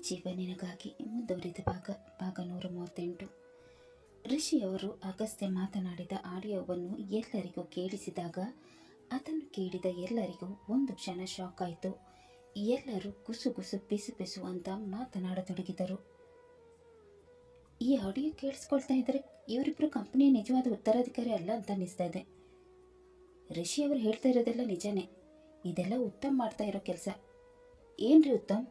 ಜೀವ ನಿನಗಾಗಿ ಮುಂದುವರಿದ ಭಾಗ 138. ಋಷಿಯವರು ಅಗಸ್ತ್ಯ ಮಾತನಾಡಿದ ಆಡಿಯೋವನ್ನು ಎಲ್ಲರಿಗೂ ಕೇಳಿಸಿದಾಗ ಅದನ್ನು ಕೇಳಿದ ಎಲ್ಲರಿಗೂ ಒಂದು ಕ್ಷಣ ಶಾಕ್ ಆಯಿತು. ಎಲ್ಲರೂ ಗುಸು ಪಿಸು ಅಂತ ಮಾತನಾಡತೊಡಗಿದರು. ಈ ಆಡಿಯೋ ಕೇಳಿಸ್ಕೊಳ್ತಾ ಇದ್ದರೆ ಇವರಿಬ್ಬರು ಕಂಪನಿಯ ನಿಜವಾದ ಉತ್ತರಾಧಿಕಾರಿ ಅಲ್ಲ ಅಂತ ಅನ್ನಿಸ್ತಾ ಇದೆ. ಋಷಿಯವರು ಹೇಳ್ತಾ ಇರೋದೆಲ್ಲ ನಿಜನೇ. ಇದೆಲ್ಲ ಉತ್ತಮ್ ಮಾಡ್ತಾ ಇರೋ ಕೆಲಸ. ಏನ್ರಿ ಉತ್ತಮ್,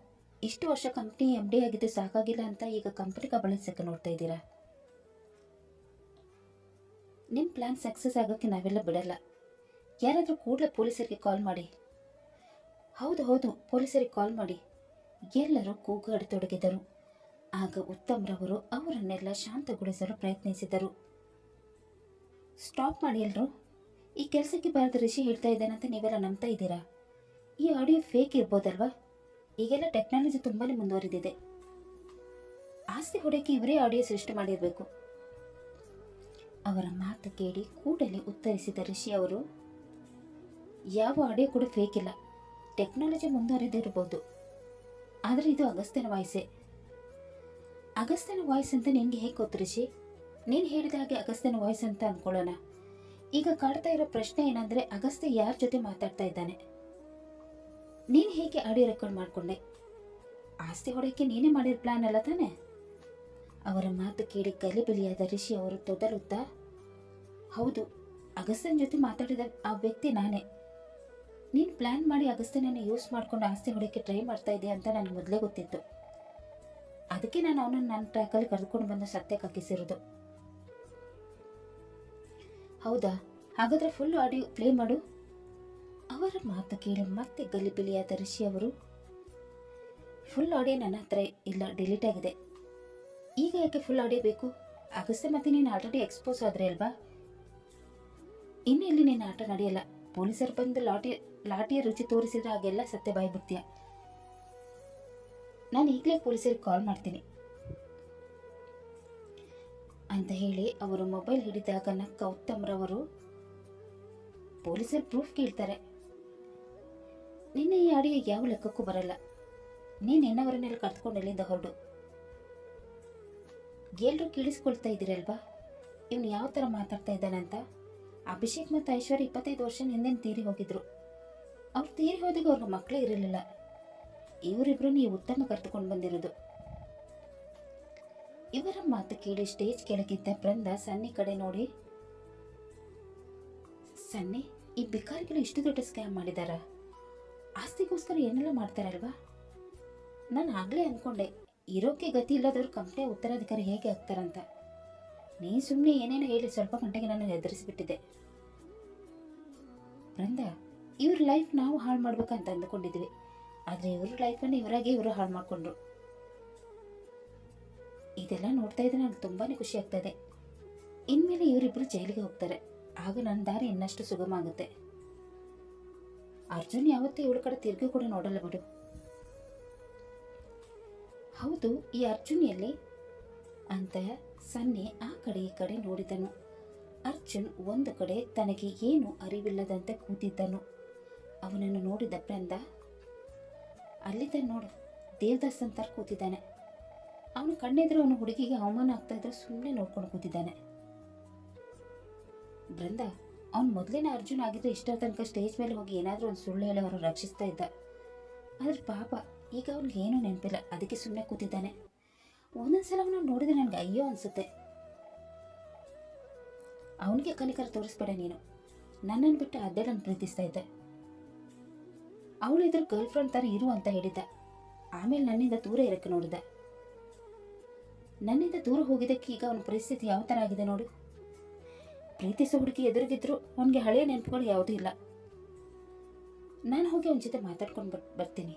ಇಷ್ಟು ವರ್ಷ ಕಂಪ್ನಿ MD ಆಗಿದ್ದು ಸಾಕಾಗಿಲ್ಲ ಅಂತ ಈಗ ಕಂಪ್ನಿ ಕಬಳಿಸಕ್ಕೆ ನೋಡ್ತಾ ಇದ್ದೀರಾ? ನಿಮ್ಮ ಪ್ಲ್ಯಾನ್ ಸಕ್ಸಸ್ ಆಗೋಕ್ಕೆ ನಾವೆಲ್ಲ ಬಿಡಲ್ಲ. ಯಾರಾದರೂ ಕೂಡಲೇ ಪೊಲೀಸರಿಗೆ ಕಾಲ್ ಮಾಡಿ. ಹೌದು ಪೊಲೀಸರಿಗೆ ಕಾಲ್ ಮಾಡಿ. ಎಲ್ಲರೂ ಕೂಗಾಡತೊಡಗಿದರು. ಆಗ ಉತ್ತಮ್ರವರು ಅವರನ್ನೆಲ್ಲ ಶಾಂತಗೊಳಿಸಲು ಪ್ರಯತ್ನಿಸಿದರು. ಸ್ಟಾಪ್ ಮಾಡಿ ಎಲ್ಲರೂ. ಈ ಕೆಲಸಕ್ಕೆ ಬಾರದ ಋಷಿ ಹೇಳ್ತಾ ಇದ್ದಾನಂತ ನೀವೆಲ್ಲ ನಂಬ್ತಾ ಇದ್ದೀರಾ? ಈ ಆಡಿಯೋ ಫೇಕ್ ಇರ್ಬೋದಲ್ವಾ? ಈಗೆಲ್ಲ ಟೆಕ್ನಾಲಜಿ ತುಂಬಾ ಮುಂದುವರಿದಿದೆ. ಆಸ್ತಿ ಹೊಡೆಯಕ್ಕೆ ಇವರೇ ಆಡಿಯೋ ಸೃಷ್ಟಿ ಮಾಡಿರಬೇಕು. ಅವರ ಮಾತು ಕೇಳಿ ಕೂಡಲೇ ಉತ್ತರಿಸಿದ ಋಷಿ ಅವರು, ಯಾವ ಆಡಿಯೋ ಕೂಡ ಫೇಕ್ ಇಲ್ಲ. ಟೆಕ್ನಾಲಜಿ ಮುಂದುವರಿದಿರಬಹುದು, ಆದರೆ ಇದು ಅಗಸ್ತ್ಯನ ವಾಯ್ಸೇ. ಅಗಸ್ತ್ಯನ ವಾಯ್ಸ್ ಅಂತ ನಿನಗೆ ಹೇಗೆ ಗೊತ್ತು ಋಷಿ? ನೀನು ಹೇಳಿದ ಹಾಗೆ ಅಗಸ್ತ್ಯನ ವಾಯ್ಸ್ ಅಂತ ಅಂದ್ಕೊಳ್ಳೋಣ. ಈಗ ಕಾಡ್ತಾ ಇರೋ ಪ್ರಶ್ನೆ ಏನಂದರೆ, ಅಗಸ್ತ್ಯ ಯಾರ ಜೊತೆ ಮಾತಾಡ್ತಾ ಇದ್ದಾನೆ? ನೀನು ಹೇಗೆ ಆಡಿಯೋ ರೆಕಾರ್ಡ್ ಮಾಡಿಕೊಂಡೆ? ಆಸ್ತಿ ಹೊಡೆಯೋಕ್ಕೆ ನೀನೇ ಮಾಡಿರೋ ಪ್ಲಾನ್ ಅಲ್ಲ ತಾನೆ? ಅವರ ಮಾತು ಕೇಳಿ ಗಲಿಬಿಲಿಯಾದ ಋಷಿ ಅವರು ತೊದಲುತ್ತಾ, ಹೌದು, ಅಗಸ್ತ್ಯನ ಜೊತೆ ಮಾತಾಡಿದ ಆ ವ್ಯಕ್ತಿ ನಾನೇ. ನೀನು ಪ್ಲ್ಯಾನ್ ಮಾಡಿ ಅಗಸ್ತ್ಯನನ್ನು ಯೂಸ್ ಮಾಡಿಕೊಂಡು ಆಸ್ತಿ ಹೊಡೆಯೋಕ್ಕೆ ಟ್ರೈ ಮಾಡ್ತಾ ಇದೆಯಾ ಅಂತ ನನಗೆ ಮೊದಲೇ ಗೊತ್ತಿತ್ತು. ಅದಕ್ಕೆ ನಾನು ಅವನನ್ನು ನನ್ನ ಟ್ರ್ಯಾಕಲ್ಲಿ ಕರೆದುಕೊಂಡು ಬಂದು ಸತ್ಯಕ್ಕೆ ಹಾಕಿಸಿರೋದು. ಹೌದಾ? ಹಾಗಾದರೆ ಫುಲ್ ಆಡಿಯೋ ಪ್ಲೇ ಮಾಡು. ಅವರ ಮಾತು ಕೇಳಿ ಮತ್ತೆ ಗಲಿಬಿಲಿಯಾದ ಋಷಿ ಅವರು, ಫುಲ್ ಆಡಿಯೋ ನನ್ನ ಹತ್ರ ಇಲ್ಲ, ಡಿಲೀಟ್ ಆಗಿದೆ. ಈಗ ಯಾಕೆ ಫುಲ್ ಆಡಿಯೋ ಬೇಕು? ಅಗಸ್ತ್ಯ ಮತ್ತೆ ನೀನು ಆಲ್ರೆಡಿ ಎಕ್ಸ್ಪೋಸ್ ಆದ್ರೆ ಅಲ್ವಾ? ಇನ್ನು ಇಲ್ಲಿ ನಿನ್ನ ಆಟ ನಡೆಯಲ್ಲ. ಪೊಲೀಸರು ಬಂದು ಲಾಠಿಯ ರುಚಿ ತೋರಿಸಿದ್ರೆ ಹಾಗೆಲ್ಲ ಸತ್ಯ ಬಾಯ್ಬಿಡ್ತೀಯ. ನಾನು ಈಗಲೇ ಪೊಲೀಸರಿಗೆ ಕಾಲ್ ಮಾಡ್ತೀನಿ ಅಂತ ಹೇಳಿ ಅವರು ಮೊಬೈಲ್ ಹಿಡಿದಾಗ ನಕ್ಕ ಉತ್ತಮ್ರವರು, ಪೊಲೀಸರು ಪ್ರೂಫ್ ಕೇಳ್ತಾರೆ. ನಿನ್ನೆ ಈ ಆಡಿಯೋ ಯಾವ ಲೆಕ್ಕಕ್ಕೂ ಬರಲ್ಲ. ನೀನು ಎನ್ನವರನ್ನೆಲ್ಲ ಕರೆದುಕೊಂಡು ಎಲ್ಲಿಂದ ಹೊರಡು. ಎಲ್ಲರೂ ಕೇಳಿಸ್ಕೊಳ್ತಾ ಇದ್ದೀರಲ್ವಾ ಇವನು ಯಾವ ಥರ ಮಾತಾಡ್ತಾ ಇದ್ದಾನಂತ? ಅಭಿಷೇಕ್ ಮತ್ತು ಐಶ್ವರ್ಯ 25 ವರ್ಷ ಹಿಂದೆ ತೀರಿ ಹೋಗಿದ್ರು. ಅವ್ರು ತೀರಿ ಹೋದಾಗ ಅವ್ರಿಗೆ ಮಕ್ಕಳೇ ಇರಲಿಲ್ಲ. ಇವರಿಬ್ರು ನೀವು ಉತ್ತಮ ಕರೆದುಕೊಂಡು ಬಂದಿರೋದು. ಇವರ ಮಾತು ಕೇಳಿ ಸ್ಟೇಜ್ ಕೆಳಗಿದ್ದ ಬೃಂದ ಸನ್ನಿ ಕಡೆ ನೋಡಿ, ಸನ್ನಿ, ಈ ಬಿಕಾರಿಗಳು ಇಷ್ಟು ದೊಡ್ಡ ಸ್ಕ್ಯಾಮ್ ಮಾಡಿದಾರ? ಆಸ್ತಿಗೋಸ್ಕರ ಏನೆಲ್ಲ ಮಾಡ್ತಾರಲ್ವಾ? ನಾನು ಆಗಲೇ ಅಂದ್ಕೊಂಡೆ, ಇರೋಕ್ಕೆ ಗತಿ ಇಲ್ಲದವ್ರು ಕಂಪ್ನಿಯ ಉತ್ತರಾಧಿಕಾರಿ ಹೇಗೆ ಆಗ್ತಾರಂತ. ನೀನು ಸುಮ್ಮನೆ ಏನೇನೋ ಹೇಳಿ ಸ್ವಲ್ಪ ಗಂಟೆಗೆ ನಾನು ಹೆದರಿಸಿಬಿಟ್ಟಿದ್ದೆ. ಬೃಂದ, ಇವ್ರ ಲೈಫ್ ನಾವು ಹಾಳು ಮಾಡ್ಬೇಕಂತ ಅಂದ್ಕೊಂಡಿದ್ವಿ, ಆದರೆ ಇವ್ರ ಲೈಫನ್ನು ಇವರಾಗೆ ಇವರು ಹಾಳು ಮಾಡಿಕೊಂಡ್ರು. ಇದೆಲ್ಲ ನೋಡ್ತಾ ಇದ್ರೆ ನನಗೆ ತುಂಬಾ ಖುಷಿ ಆಗ್ತಾ ಇದೆ. ಇನ್ಮೇಲೆ ಇವರಿಬ್ಬರು ಜೈಲಿಗೆ ಹೋಗ್ತಾರೆ. ಆಗ ನನ್ನ ದಾರಿ ಇನ್ನಷ್ಟು ಸುಗಮ ಆಗುತ್ತೆ. ಅರ್ಜುನ್ ಯಾವತ್ತೂ ಇವಳ ಕಡೆ ತಿರುಗಿ ಕೂಡ ನೋಡಲ್ಲ ಬಿಡು. ಹೌದು, ಈ ಅರ್ಜುನ್ ಎಲ್ಲಿ ಅಂತ ಸನ್ನಿ ಆ ಕಡೆ ಈ ಕಡೆ ನೋಡಿದನು. ಅರ್ಜುನ್ ಒಂದು ಕಡೆ ತನಗೆ ಏನು ಅರಿವಿಲ್ಲದಂತೆ ಕೂತಿದ್ದನು. ಅವನನ್ನು ನೋಡಿದ ಬೃಂದ, ಅಲ್ಲಿದ್ದ ನೋಡು, ದೇವದಾಸ್ ಅಂತ ಕೂತಿದ್ದಾನೆ. ಅವನು ಕಣ್ಣೆದ್ರು ಅವನು ಹುಡುಗಿಗೆ ಅವಮಾನ ಆಗ್ತಾ ಇದ್ರೆ ಸುಮ್ಮನೆ ನೋಡ್ಕೊಂಡು ಕೂತಿದ್ದಾನೆ. ಬೃಂದ, ಅವನು ಮೊದಲಿನ ಅರ್ಜುನ್ ಆಗಿದ್ರೆ ಇಷ್ಟರ ತನಕ ಸ್ಟೇಜ್ ಮೇಲೆ ಹೋಗಿ ಏನಾದರೂ ಒಂದು ಸುಳ್ಳು ಹೇಳಿ ಅವರು ರಕ್ಷಿಸ್ತಾ ಇದ್ದ. ಆದರೆ ಪಾಪ ಈಗ ಅವ್ನಿಗೆ ಏನೂ ನೆನಪಿಲ್ಲ, ಅದಕ್ಕೆ ಸುಮ್ಮನೆ ಕೂತಿದ್ದಾನೆ. ಒಂದೊಂದ್ಸಲ ಅವನು ನೋಡಿದ್ರೆ ನನಗೆ ಅಯ್ಯೋ ಅನಿಸುತ್ತೆ. ಅವನಿಗೆ ಕನಿಕರ ತೋರಿಸ್ಬೇಡ ನೀನು. ನನ್ನನ್ನು ಬಿಟ್ಟು ಅದೇ ನಾನು ಪ್ರೀತಿಸ್ತಾ ಇದ್ದೆ. ಅವಳು ಇದ್ರ ಗರ್ಲ್ ಫ್ರೆಂಡ್ ಥರ ಇರು ಅಂತ ಹೇಳಿದ್ದ. ಆಮೇಲೆ ನನ್ನಿಂದ ದೂರ ಇರೋಕ್ಕೆ ನೋಡಿದ. ನನ್ನಿಂದ ದೂರ ಹೋಗಿದ್ದಕ್ಕೆ ಈಗ ಅವನ ಪರಿಸ್ಥಿತಿ ಯಾವ ಥರ ಆಗಿದೆ ನೋಡು. ಪ್ರೀತಿಸೋ ಹುಡುಗಿ ಎದುರಿಗಿದ್ರು ಅವನಿಗೆ ಹಳೆಯ ನೆನಪುಗಳು ಯಾವುದೂ ಇಲ್ಲ. ನಾನು ಹೋಗಿ ಅವನ ಜೊತೆ ಮಾತಾಡ್ಕೊಂಡು ಬರ್ತೀನಿ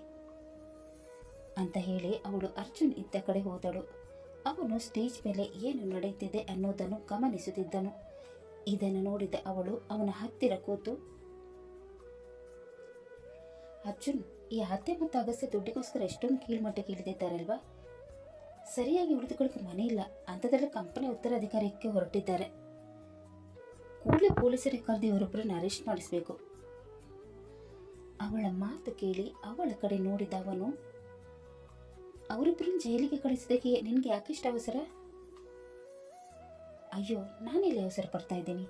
ಅಂತ ಹೇಳಿ ಅವಳು ಅರ್ಜುನ್ ಇದ್ದ ಕಡೆ ಹೋದಳು. ಅವನು ಸ್ಟೇಜ್ ಮೇಲೆ ಏನು ನಡೆಯುತ್ತಿದೆ ಅನ್ನೋದನ್ನು ಗಮನಿಸುತ್ತಿದ್ದನು. ಇದನ್ನು ನೋಡಿದ ಅವಳು ಅವನ ಹತ್ತಿರ ಕೂತು, ಅರ್ಜುನ್, ಈ ಹತ್ಯೆ ಮತ್ತು ಅಗಸ್ತ್ಯ ದುಡ್ಡಿಗೋಸ್ಕರ ಎಷ್ಟೊಂದು ಕೀಳ್ಮಟ್ಟಕ್ಕೆ ಇಳಿದಿದ್ದಾರಲ್ವಾ? ಸರಿಯಾಗಿ ಉಳಿದುಕೊಳ್ಳಕ್ಕೆ ಮನೆ ಇಲ್ಲ, ಅಂಥದ್ರಲ್ಲಿ ಕಂಪನಿ ಉತ್ತರಾಧಿಕಾರಕ್ಕೆ ಹೊರಟಿದ್ದಾರೆ. ಕೂಡಲೇ ಪೊಲೀಸರಿಗೆ ಕರೆದು ಇವರೊಬ್ಬರನ್ನು ಅರೆಸ್ಟ್ ಮಾಡಿಸಬೇಕು. ಅವಳ ಮಾತು ಕೇಳಿ ಅವಳ ಕಡೆ ನೋಡಿದ ಅವನು, ಅವರಿಬ್ಬರನ್ನ ಜೈಲಿಗೆ ಕಳಿಸಿದಕ್ಕೆ ನಿನಗೆ ಯಾಕಿಷ್ಟು ಅವಸರ? ಅಯ್ಯೋ, ನಾನೆಲ್ಲಿ ಅವಸರ ಪಡ್ತಾ ಇದ್ದೀನಿ?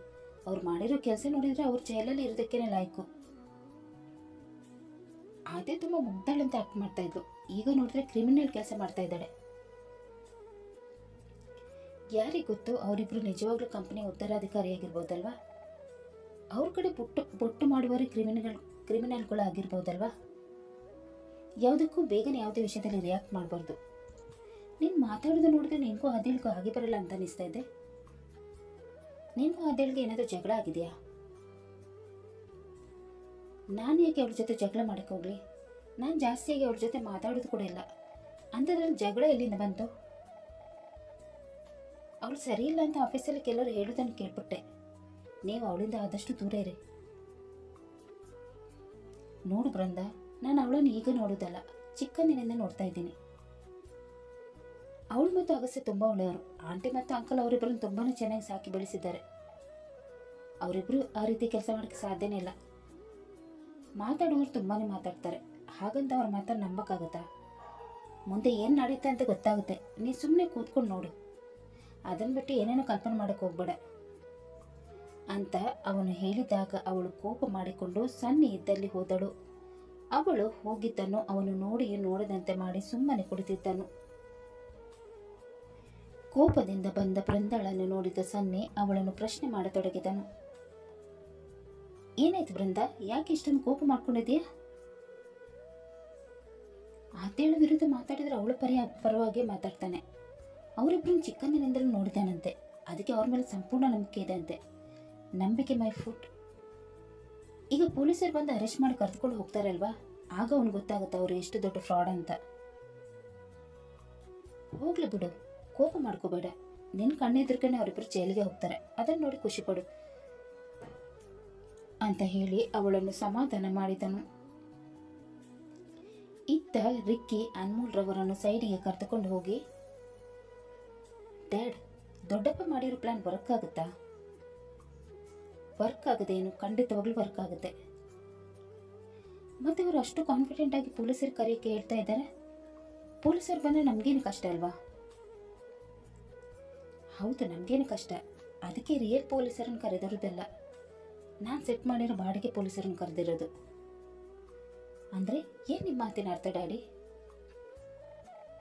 ಅವ್ರು ಮಾಡಿರೋ ಕೆಲಸ ನೋಡಿದರೆ ಅವ್ರು ಜೈಲಲ್ಲಿ ಇರೋದಕ್ಕೇನೆ ಲಾಯ್ಕು. ಅದೇ ತುಂಬ ಮುಗ್ದಾಳಂತ ಆಕ್ಟ್ ಮಾಡ್ತಾ ಇದ್ಲು, ಈಗ ನೋಡಿದ್ರೆ ಕ್ರಿಮಿನಲ್ ಕೆಲಸ ಮಾಡ್ತಾ ಇದ್ದಾಳೆ. ಯಾರಿಗೆ ಗೊತ್ತು, ಅವರಿಬ್ರು ನಿಜವಾಗ್ಲೂ ಕಂಪನಿ ಉತ್ತರಾಧಿಕಾರಿಯಾಗಿರ್ಬೋದಲ್ವಾ? ಅವ್ರ ಕಡೆ ಬೊಟ್ಟು ಮಾಡುವವರೇ ಕ್ರಿಮಿನಲ್ಗಳು ಆಗಿರ್ಬೋದಲ್ವಾ? ಯಾವುದಕ್ಕೂ ಬೇಗನೆ ಯಾವುದೇ ವಿಷಯದಲ್ಲಿ ರಿಯಾಕ್ಟ್ ಮಾಡಬಾರ್ದು. ನೀನು ಮಾತಾಡೋದು ನೋಡಿದ್ರೆ ನಿನಗೂ ಆದೇಳ್ಗೂ ಹಾಗೆ ಬರಲ್ಲ ಅಂತ ಅನಿಸ್ತಾ ಇದೆ. ನಿನಗೂ ಆದೇಳ್ಗೆ ಏನಾದರೂ ಜಗಳ ಆಗಿದೆಯಾ? ನಾನು ಯಾಕೆ ಅವ್ರ ಜೊತೆ ಜಗಳ ಮಾಡೋಕ್ಕೆ ಹೋಗಲಿ? ನಾನು ಜಾಸ್ತಿಯಾಗಿ ಅವ್ರ ಜೊತೆ ಮಾತಾಡೋದು ಕೂಡ ಇಲ್ಲ. ಅಂಥದ್ರಲ್ಲಿ ಜಗಳ ಎಲ್ಲಿಂದ ಬಂತು? ಅವಳು ಸರಿ ಇಲ್ಲ ಅಂತ ಆಫೀಸಲ್ಲಿ ಕೆಲವರು ಹೇಳೋದನ್ನು ಕೇಳ್ಬಿಟ್ಟೆ. ನೀವು ಅವಳಿಂದ ಆದಷ್ಟು ದೂರ ಇರಿ. ನೋಡು ಬೃಂದ, ನಾನು ಅವಳನ್ನು ಈಗ ನೋಡೋದಲ್ಲ, ಚಿಕ್ಕಂದಿನಿಂದ ನೋಡ್ತಾ ಇದ್ದೀನಿ. ಅವಳು ಮತ್ತು ಅಗಸ್ತ್ಯ ತುಂಬ ಒಳ್ಳೆಯವರು. ಆಂಟಿ ಮತ್ತು ಅಂಕಲ್ ಅವರಿಬ್ಬರನ್ನು ತುಂಬಾ ಚೆನ್ನಾಗಿ ಸಾಕಿ ಬೆಳೆಸಿದ್ದಾರೆ. ಅವರಿಬ್ಬರು ಆ ರೀತಿ ಕೆಲಸ ಮಾಡೋಕ್ಕೆ ಸಾಧ್ಯನೇ ಇಲ್ಲ. ಮಾತಾಡುವವರು ತುಂಬಾ ಮಾತಾಡ್ತಾರೆ, ಹಾಗಂತ ಅವ್ರ ಮಾತನ್ನು ನಂಬಕ್ಕಾಗತ್ತಾ? ಮುಂದೆ ಏನು ನಡೆಯುತ್ತೆ ಅಂತ ಗೊತ್ತಾಗುತ್ತೆ. ನೀ ಸುಮ್ಮನೆ ಕೂತ್ಕೊಂಡು ನೋಡು, ಅದನ್ನು ಬಿಟ್ಟು ಏನೇನೋ ಕಲ್ಪನೆ ಮಾಡೋಕ್ಕೆ ಹೋಗ್ಬೇಡ ಅಂತ ಅವನು ಹೇಳಿದಾಗ ಅವಳು ಕೋಪ ಮಾಡಿಕೊಂಡು ಸನ್ನಿ ಇದ್ದಲ್ಲಿ ಹೋದಳು. ಅವಳು ಹೋಗಿದ್ದನ್ನು ಅವನು ನೋಡದಂತೆ ಮಾಡಿ ಸುಮ್ಮನೆ ಕುಳಿತಿದ್ದನು. ಕೋಪದಿಂದ ಬಂದ ಬೃಂದಾಳನ್ನು ನೋಡಿದ ಸನ್ನಿ ಅವಳನ್ನು ಪ್ರಶ್ನೆ ಮಾಡತೊಡಗಿದನು. ಏನಾಯ್ತು ಬೃಂದ, ಯಾಕೆ ಇಷ್ಟೊಂದು ಕೋಪ ಮಾಡ್ಕೊಂಡಿದ್ಯಾ? ಆತೇಳ ವಿರುದ್ಧ ಮಾತಾಡಿದ್ರೆ ಅವಳ ಪರವಾಗಿ ಮಾತಾಡ್ತಾನೆ. ಅವರಿಬ್ಬರನ್ನು ಚಿಕ್ಕಂದಿನಿಂದಲೂ ನೋಡಿದಾನಂತೆ, ಅದಕ್ಕೆ ಅವ್ರ ಮೇಲೆ ಸಂಪೂರ್ಣ ನಂಬಿಕೆ ಇದೆ ಅಂತೆ. ನಂಬಿಕೆ ಮೈ ಫುಟ್. ಈಗ ಪೊಲೀಸರು ಬಂದು ಅರೆಸ್ಟ್ ಮಾಡಿ ಕರೆದುಕೊಂಡು ಹೋಗ್ತಾರಲ್ವಾ, ಆಗ ಅವ್ನು ಗೊತ್ತಾಗುತ್ತೆ ಅವರು ಎಷ್ಟು ದೊಡ್ಡ ಫ್ರಾಡ್ ಅಂತ. ಹೋಗ್ಲಿ ಬಿಡು, ಕೋಪ ಮಾಡ್ಕೋಬೇಡ. ನಿನ್ನ ಕಣ್ಣೆದುರ್ಗನೆ ಅವರಿಬ್ಬರು ಜೈಲಿಗೆ ಹೋಗ್ತಾರೆ, ಅದನ್ನು ನೋಡಿ ಖುಷಿ ಪಡು ಅಂತ ಹೇಳಿ ಅವಳನ್ನು ಸಮಾಧಾನ ಮಾಡಿದನು. ಇತ್ತ ರಿಕ್ಕಿ ಅನ್ಮೋಲ್ ರವರನ್ನು ಸೈಡಿಗೆ ಕರೆದುಕೊಂಡು ಹೋಗಿ, ಡ್ಯಾಡ್, ದೊಡ್ಡಪ್ಪ ಮಾಡಿರೋ ಪ್ಲಾನ್ ವರ್ಕ್ ಆಗುತ್ತಾ? ವರ್ಕ್ ಆಗದೇನು? ಖಂಡಿತವಾಗ್ಲೂ ವರ್ಕ್ ಆಗುತ್ತೆ. ಮತ್ತೆ ಅವರು ಅಷ್ಟು ಕಾನ್ಫಿಡೆಂಟ್ ಆಗಿ ಪೊಲೀಸರು ಕರೆಯೋಕ್ಕೆ ಹೇಳ್ತಾ ಇದ್ದಾರೆ. ಪೊಲೀಸರು ಬಂದರೆ ನಮಗೇನು ಕಷ್ಟ ಅಲ್ವಾ? ಹೌದು, ನಮಗೇನು ಕಷ್ಟ. ಅದಕ್ಕೆ ರಿಯಲ್ ಪೊಲೀಸರನ್ನು ಕರೆದಿರೋದಲ್ಲ, ನಾನು ಸೆಟ್ ಮಾಡಿರೋ ಬಾಡಿಗೆ ಪೊಲೀಸರನ್ನು ಕರೆದಿರೋದು. ಅಂದರೆ ಏನು ನಿಮ್ಮ ಮಾತಿನ ಅರ್ಥ ಡ್ಯಾಡಿ?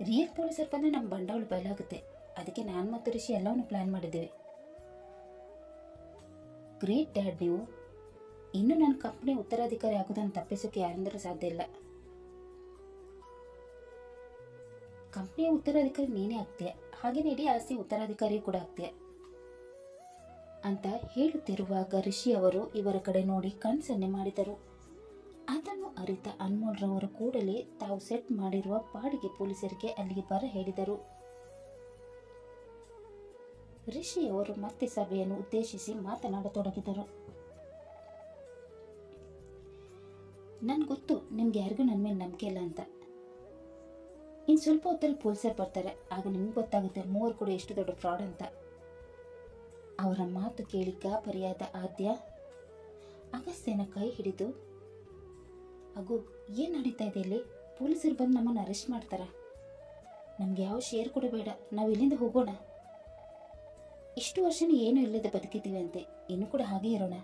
ರಿಯಲ್ ಪೊಲೀಸರು ಬಂದರೆ ನಮ್ಮ ಬಂಡವಾಳ ಬಯಲಾಗುತ್ತೆ. ಅದಕ್ಕೆ ನಾನು ಮತ್ತು ರಿಷಿ ಎಲ್ಲವನ್ನೂ ಪ್ಲ್ಯಾನ್ ಮಾಡಿದ್ದೇವೆ. ಗ್ರೇಟ್ ಡ್ಯಾಡ್ ನೀವು. ಇನ್ನು ನನ್ನ ಕಂಪ್ನಿ ಉತ್ತರಾಧಿಕಾರಿ ಆಗೋದನ್ನು ತಪ್ಪಿಸೋಕೆ ಯಾರಿಂದಲೂ ಸಾಧ್ಯ ಇಲ್ಲ. ಕಂಪ್ನಿಯ ಉತ್ತರಾಧಿಕಾರಿ ನೀನೇ ಆಗ್ತೀಯ, ಹಾಗೇನೇ ಇಡೀ ಆಸ್ತಿ ಉತ್ತರಾಧಿಕಾರಿ ಕೂಡ ಆಗ್ತೀಯ ಅಂತ ಹೇಳುತ್ತಿರುವಾಗ ರಿಷಿ ಅವರು ಇವರ ಕಡೆ ನೋಡಿ ಕಣ್ಸನ್ನೆ ಮಾಡಿದರು. ಅದನ್ನು ಅರಿತ ಅನ್ಮೋಲ್ ರವರು ಕೂಡಲೇ ತಾವು ಸೆಟ್ ಮಾಡಿರುವ ಬಾಡಿಗೆ ಪೊಲೀಸರಿಗೆ ಅಲ್ಲಿಗೆ ಬರ ಹೇಳಿದರು. ರಿಷಿ ಅವರು ಮತ್ತೆ ಸಭೆಯನ್ನು ಉದ್ದೇಶಿಸಿ ಮಾತನಾಡತೊಡಗಿದರು. ನನ್ಗೆ ಗೊತ್ತು ನಿಮ್ಗೆ ಯಾರಿಗೂ ನನ್ನ ಮೇಲೆ ನಂಬಿಕೆ ಇಲ್ಲ ಅಂತ. ಇನ್ನು ಸ್ವಲ್ಪ ಹೊತ್ತಲ್ಲಿ ಪೊಲೀಸರು ಬರ್ತಾರೆ, ಆಗ ನಿಮ್ಗೆ ಗೊತ್ತಾಗುತ್ತೆ ಮೂವರು ಕೂಡ ಎಷ್ಟು ದೊಡ್ಡ ಫ್ರಾಡ್ ಅಂತ. ಅವರ ಮಾತು ಕೇಳಿ ಗಾಬರಿಯಾದ ಆದ್ಯ ಅಗಸ್ತ್ಯನ ಕೈ ಹಿಡಿದು, ಅಗು, ಏನು ನಡೀತಾ ಇದೆ ಇಲ್ಲಿ? ಪೊಲೀಸರು ಬಂದು ನಮ್ಮನ್ನು ಅರೆಸ್ಟ್ ಮಾಡ್ತಾರ? ನಮ್ಗೆ ಯಾವ ಶೇರ್ ಕೂಡ ಬೇಡ, ನಾವು ಇಲ್ಲಿಂದ ಹೋಗೋಣ. ಇಷ್ಟು ವರ್ಷನೂ ಏನೂ ಇಲ್ಲದೆ ಬದುಕಿದ್ದೀವಿ ಅಂತೆ, ಇನ್ನೂ ಕೂಡ ಹಾಗೆ ಇರೋಣ.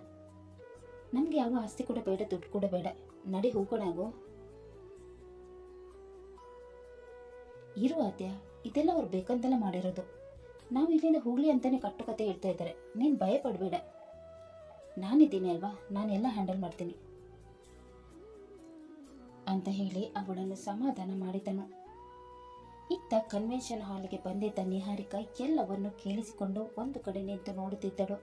ನಮ್ಗೆ ಯಾವ ಆಸ್ತಿ ಕೂಡ ಬೇಡ, ದುಡ್ಡು ಕೂಡ ಬೇಡ, ನಡಿ ಹೋಗೋಣ. ಆಗೋ ಇರು ಆದ್ಯ, ಇದೆಲ್ಲ ಅವ್ರು ಬೇಕಂತೆಲ್ಲ ಮಾಡಿರೋದು. ನಾವು ಇಲ್ಲಿಂದ ಹೋಗ್ಲಿ ಅಂತಾನೆ ಕಟ್ಟುಕತೆ ಹೇಳ್ತಾ ಇದ್ದಾರೆ. ನೀನು ಭಯ ಪಡಬೇಡ, ನಾನಿದ್ದೀನಿ ಅಲ್ವಾ, ನಾನೆಲ್ಲ ಹ್ಯಾಂಡಲ್ ಮಾಡ್ತೀನಿ ಅಂತ ಹೇಳಿ ಅವಳನ್ನು ಸಮಾಧಾನ ಮಾಡಿದನು. ಇತ್ತ ಕನ್ವೆನ್ಷನ್ ಹಾಲ್ಗೆ ಬಂದಿದ್ದ ನಿಹಾರಿಕಾ ಎಲ್ಲವನ್ನು ಕೇಳಿಸಿಕೊಂಡು ಒಂದು ಕಡೆ ನಿಂತು ನೋಡುತ್ತಿದ್ದಳು.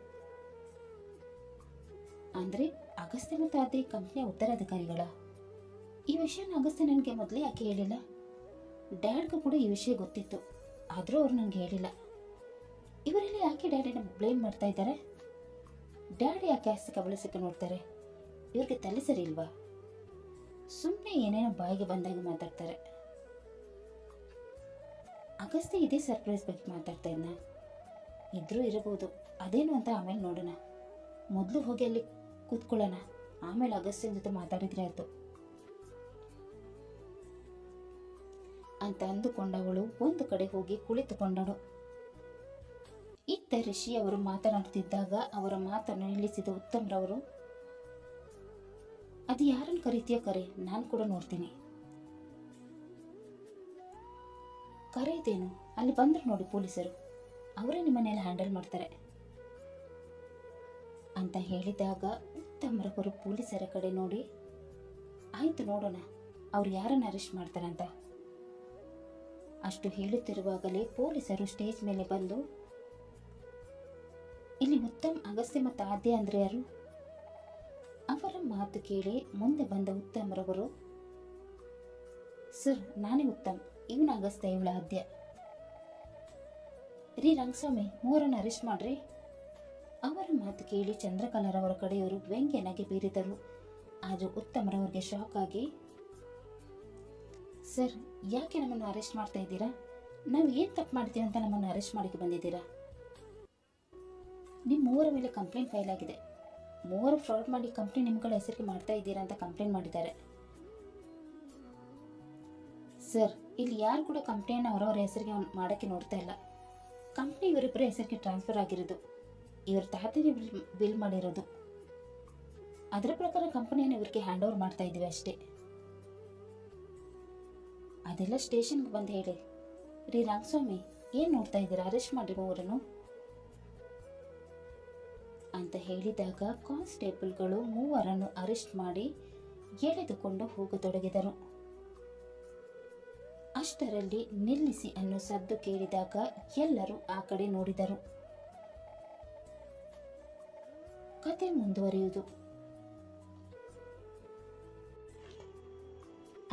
ಅಂದ್ರೆ ಅಗಸ್ತ್ಯ ಮತ್ತು ಆದಿ ಕಂಪ್ನಿಯ ಉತ್ತರಾಧಿಕಾರಿಗಳ? ಈ ವಿಷಯನ ಅಗಸ್ತ್ಯ ನನಗೆ ಮೊದಲೇ ಯಾಕೆ ಹೇಳಿಲ್ಲ? ಡ್ಯಾಡ್ಗೂ ಕೂಡ ಈ ವಿಷಯ ಗೊತ್ತಿತ್ತು, ಆದರೂ ಅವ್ರು ನನಗೆ ಹೇಳಿಲ್ಲ. ಇವರೆಲ್ಲ ಯಾಕೆ ಡ್ಯಾಡಿನ ಬ್ಲೇಮ್ ಮಾಡ್ತಾ ಇದ್ದಾರೆ? ಡ್ಯಾಡಿ ಯಾಕೆ ಆಸ್ತಿ ಕಬಳಿಸಕ್ಕೆ ನೋಡ್ತಾರೆ? ಇವ್ರಿಗೆ ತಲೆ ಸರಿ ಇಲ್ವಾ? ಸುಮ್ಮನೆ ಏನೇನೋ ಬಾಯಿಗೆ ಬಂದಾಗ ಮಾತಾಡ್ತಾರೆ. ಅಗಸ್ತ್ಯ ಇದೇ ಸರ್ಪ್ರೈಸ್ ಬಗ್ಗೆ ಮಾತಾಡ್ತಾ ಇದ್ನ? ಇದ್ರೂ ಇರಬಹುದು, ಅದೇನು ಅಂತ ಆಮೇಲೆ ನೋಡೋಣ. ಮೊದಲು ಹೋಗಿ ಅಲ್ಲಿ ಕೂತ್ಕೊಳ್ಳೋಣ, ಆಮೇಲೆ ಅಗಸ್ತ್ಯನ ಜೊತೆ ಮಾತಾಡಿದ್ರೆ ಆಯ್ತು ಅಂತ ಅಂದುಕೊಂಡವಳು ಒಂದು ಕಡೆ ಹೋಗಿ ಕುಳಿತುಕೊಂಡಳು. ಇತ್ತ ರಿಷಿ ಅವರು ಮಾತನಾಡುತ್ತಿದ್ದಾಗ ಅವರ ಮಾತನ್ನು ನಿಲ್ಲಿಸಿದ ಉತ್ತಮ್ರವರು, ಅದು ಯಾರನ್ನು ಕರೀತೀಯೋ ಕರೆ, ನಾನು ಕೂಡ ನೋಡ್ತೀನಿ. ಕರೆಯುತ್ತೇನು, ಅಲ್ಲಿ ಬಂದ್ರು ನೋಡಿ ಪೊಲೀಸರು, ಅವರೇ ನಿಮ್ಮನ್ನೆಲ್ಲ ಹ್ಯಾಂಡಲ್ ಮಾಡ್ತಾರೆ ಅಂತ ಹೇಳಿದಾಗ ಉತ್ತಮ್ರವರು ಪೊಲೀಸರ ಕಡೆ ನೋಡಿ, ಆಯ್ತು ನೋಡೋಣ ಅವ್ರು ಯಾರನ್ನು ಅರೆಸ್ಟ್ ಮಾಡ್ತಾರಂತ. ಅಷ್ಟು ಹೇಳುತ್ತಿರುವಾಗಲೇ ಪೊಲೀಸರು ಸ್ಟೇಜ್ ಮೇಲೆ ಬಂದು, ಇಲ್ಲಿ ಉತ್ತಮ್, ಅಗಸ್ತ್ಯ ಮತ್ತು ಆದ್ಯ ಅಂದ್ರೆ ಯಾರು? ಅವರ ಮಾತು ಕೇಳಿ ಮುಂದೆ ಬಂದ ಉತ್ತಮ್ರವರು, ಸರ್ ನಾನೇ ಉತ್ತಮ್, ಇವನ ಅಗಸ್ತ್ಯ, ಇವಳ ಆದ್ಯ. ರೀ ರಂಗಸ್ವಾಮಿ, ಮೂವರನ್ನು ಅರೆಸ್ಟ್ ಮಾಡ್ರಿ. ಅವರ ಮಾತು ಕೇಳಿ ಚಂದ್ರಕಲಾರವರ ಕಡೆಯವರು ವ್ಯಂಗ್ಯನಾಗಿ ಬೀರಿದರು. ಆದರೂ ಉತ್ತಮ್ರವ್ರಿಗೆ ಶಾಕ್ ಆಗಿ, ಸರ್ ಯಾಕೆ ನಮ್ಮನ್ನು ಅರೆಸ್ಟ್ ಮಾಡ್ತಾ ಇದ್ದೀರಾ? ನಾವು ಏನು ತಪ್ಪು ಮಾಡ್ತೀವಿ ಅಂತ ನಮ್ಮನ್ನು ಅರೆಸ್ಟ್ ಮಾಡಿಕ್ಕೆ ಬಂದಿದ್ದೀರಾ? ನಿಮ್ಮ ಮೂವರ ಮೇಲೆ ಕಂಪ್ಲೇಂಟ್ ಫೈಲ್ ಆಗಿದೆ. ಮೂವರು ಫ್ರಾಡ್ ಮಾಡಿ ಕಂಪ್ನಿ ನಿಮ್ಗಳ ಹೆಸರಿಗೆ ಮಾಡ್ತಾ ಇದ್ದೀರಾ ಅಂತ ಕಂಪ್ಲೇಂಟ್ ಮಾಡಿದ್ದಾರೆ. ಸರ್ ಇಲ್ಲಿ ಯಾರು ಕೂಡ ಕಂಪ್ನಿಯನ್ನು ಅವರವರ ಹೆಸರಿಗೆ ಮಾಡೋಕ್ಕೆ ನೋಡ್ತಾ ಇಲ್ಲ. ಕಂಪ್ನಿ ಇವರಿಬ್ಬರ ಹೆಸರಿಗೆ ಟ್ರಾನ್ಸ್ಫರ್ ಆಗಿರೋದು, ಇವ್ರ ತಾತನೇ ಬಿಲ್ ಮಾಡಿರೋದು. ಅದರ ಪ್ರಕಾರ ಕಂಪನಿಯನ್ನು ಇವರಿಗೆ ಹ್ಯಾಂಡ್ ಓವರ್ ಮಾಡ್ತಾ ಇದ್ದೀವಿ ಅಷ್ಟೇ. ಅದೆಲ್ಲ ಸ್ಟೇಷನ್ಗೆ ಬಂದು ಹೇಳಿ. ರೀ ರಂಗಸ್ವಾಮಿ, ಏನು ನೋಡ್ತಾ ಇದ್ದೀರಾ? ಅರೆಸ್ಟ್ ಮಾಡಿ ಮೂವರನ್ನು ಅಂತ ಹೇಳಿದಾಗ ಕಾನ್ಸ್ಟೇಬಲ್ಗಳು ಮೂವರನ್ನು ಅರೆಸ್ಟ್ ಮಾಡಿ ಎಳೆದುಕೊಂಡು ಹೋಗತೊಡಗಿದರು. ಅಷ್ಟರಲ್ಲಿ ನಿಲ್ಲಿಸಿ ಅನ್ನೋ ಸದ್ದು ಕೇಳಿದಾಗ ಎಲ್ಲರೂ ಆ ಕಡೆ ನೋಡಿದರು. ಕತೆ ಮುಂದುವರಿಯುವುದು.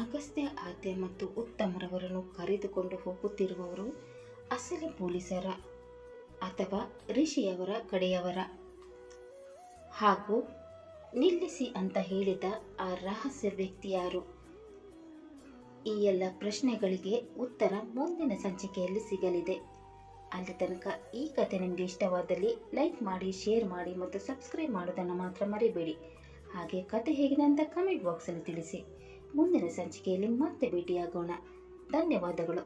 ಅಗಸ್ತ್ಯ, ಆದ್ಯ ಮತ್ತು ಉತ್ತಮ್ರವರನ್ನು ಕರೆದುಕೊಂಡು ಹೋಗುತ್ತಿರುವವರು ಅಸಲಿ ಪೊಲೀಸರ ಅಥವಾ ರಿಷಿಯವರ ಕಡೆಯವರ? ಹಾಗೂ ನಿಲ್ಲಿಸಿ ಅಂತ ಹೇಳಿದ ಆ ರಹಸ್ಯ ವ್ಯಕ್ತಿ ಯಾರು? ಈ ಎಲ್ಲ ಪ್ರಶ್ನೆಗಳಿಗೆ ಉತ್ತರ ಮುಂದಿನ ಸಂಚಿಕೆಯಲ್ಲಿ ಸಿಗಲಿದೆ. ಅಲ್ಲಿ ತನಕ ಈ ಕತೆ ನಿಮಗೆ ಇಷ್ಟವಾದಲ್ಲಿ ಲೈಕ್ ಮಾಡಿ, ಶೇರ್ ಮಾಡಿ ಮತ್ತು ಸಬ್ಸ್ಕ್ರೈಬ್ ಮಾಡೋದನ್ನು ಮಾತ್ರ ಮರಿಬೇಡಿ. ಹಾಗೆ ಕತೆ ಹೇಗಿದೆ ಅಂತ ಕಮೆಂಟ್ ಬಾಕ್ಸಲ್ಲಿ ತಿಳಿಸಿ. ಮುಂದಿನ ಸಂಚಿಕೆಯಲ್ಲಿ ಮತ್ತೆ ಭೇಟಿಯಾಗೋಣ. ಧನ್ಯವಾದಗಳು.